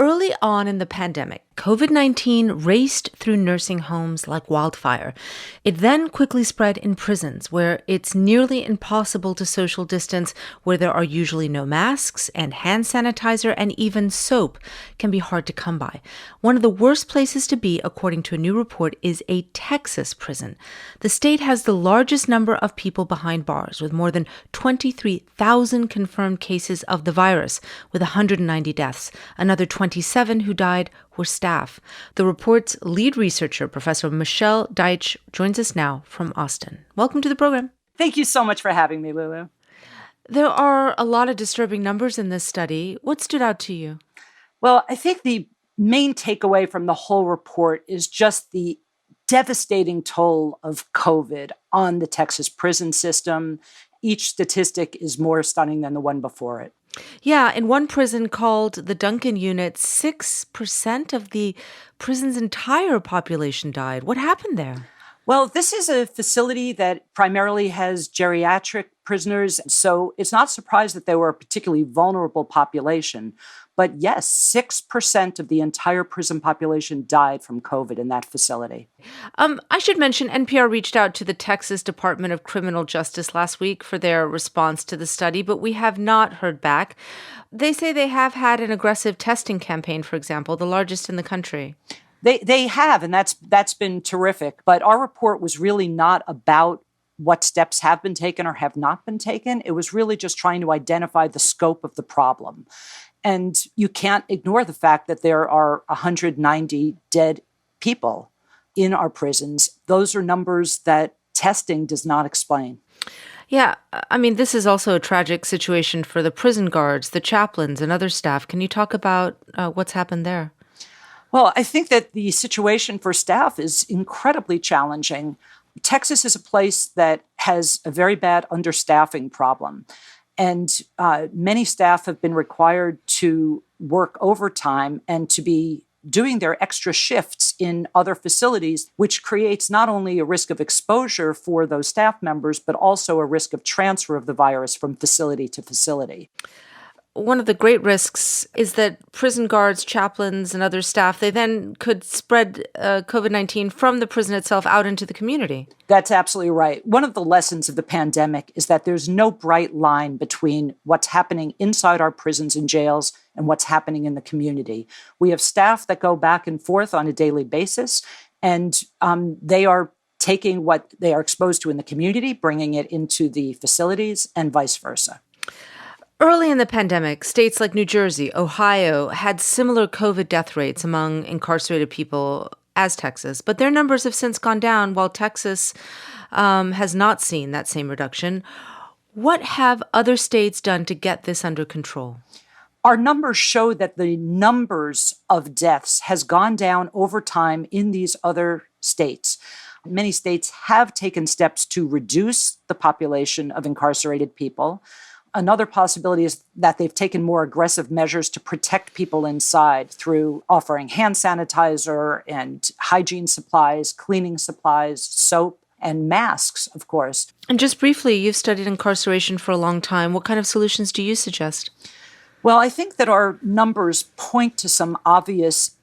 Early on in the pandemic, COVID-19 raced through nursing homes like wildfire. It then quickly spread in prisons, where it's nearly impossible to social distance, where there are usually no masks, and hand sanitizer and even soap can be hard to come by. One of the worst places to be, according to a new report, is a Texas prison. The state has the largest number of people behind bars, with more than 23,000 confirmed cases of the virus, with 190 deaths. Another 27 who died were staff. The report's lead researcher, Professor Michele Deitch, joins us now from Austin. Welcome to the program. Thank you so much for having me, Lulu. There are a lot of disturbing numbers in this study. What stood out to you? Well, I think the main takeaway from the whole report is just the devastating toll of COVID on the Texas prison system. Each statistic is more stunning than the one before it. Yeah, in one prison called the Duncan Unit, 6% of the prison's entire population died. What happened there? Well, this is a facility that primarily has geriatric prisoners, so it's not surprised that they were a particularly vulnerable population. But yes, 6% of the entire prison population died from COVID in that facility. I should mention NPR reached out to the Texas Department of Criminal Justice last week for their response to the study, but we have not heard back. They say they have had an aggressive testing campaign, for example, the largest in the country. They have, and that's been terrific. But our report was really not about what steps have been taken or have not been taken. It was really just trying to identify the scope of the problem. And you can't ignore the fact that there are 190 dead people in our prisons. Those are numbers that testing does not explain. Yeah, I mean, this is also a tragic situation for the prison guards, the chaplains, and other staff. Can you talk about what's happened there? Well, I think that the situation for staff is incredibly challenging. Texas is a place that has a very bad understaffing problem. And many staff have been required to work overtime and to be doing their extra shifts in other facilities, which creates not only a risk of exposure for those staff members, but also a risk of transfer of the virus from facility to facility. One of the great risks is that prison guards, chaplains, and other staff, they then could spread COVID-19 from the prison itself out into the community. That's absolutely right. One of the lessons of the pandemic is that there's no bright line between what's happening inside our prisons and jails and what's happening in the community. We have staff that go back and forth on a daily basis, and they are taking what they are exposed to in the community, bringing it into the facilities, and vice versa. Early in the pandemic, states like New Jersey, Ohio had similar COVID death rates among incarcerated people as Texas, but their numbers have since gone down, while Texas has not seen that same reduction. What have other states done to get this under control? Our numbers show that the numbers of deaths has gone down over time in these other states. Many states have taken steps to reduce the population of incarcerated people. Another possibility is that they've taken more aggressive measures to protect people inside through offering hand sanitizer and hygiene supplies, cleaning supplies, soap, and masks, of course. And just briefly, you've studied incarceration for a long time. What kind of solutions do you suggest? Well, I think that our numbers point to some obvious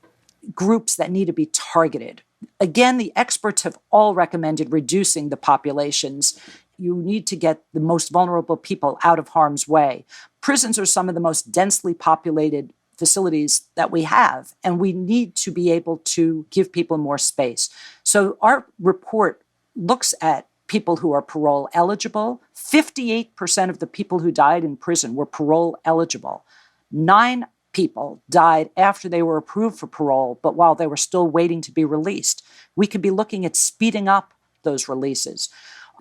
groups that need to be targeted. Again, the experts have all recommended reducing the populations. You need to get the most vulnerable people out of harm's way. Prisons are some of the most densely populated facilities that we have, and we need to be able to give people more space. So our report looks at people who are parole eligible. 58% of the people who died in prison were parole eligible. 9 people died after they were approved for parole, but while they were still waiting to be released. We could be looking at speeding up those releases.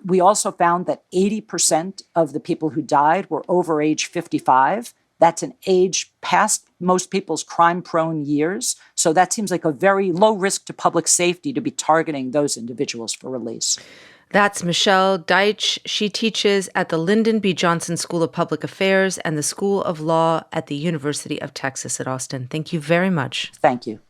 We also found that 80% of the people who died were over age 55. That's an age past most people's crime-prone years. So that seems like a very low risk to public safety to be targeting those individuals for release. That's Michele Deitch. She teaches at the Lyndon B. Johnson School of Public Affairs and the School of Law at the University of Texas at Austin. Thank you very much. Thank you.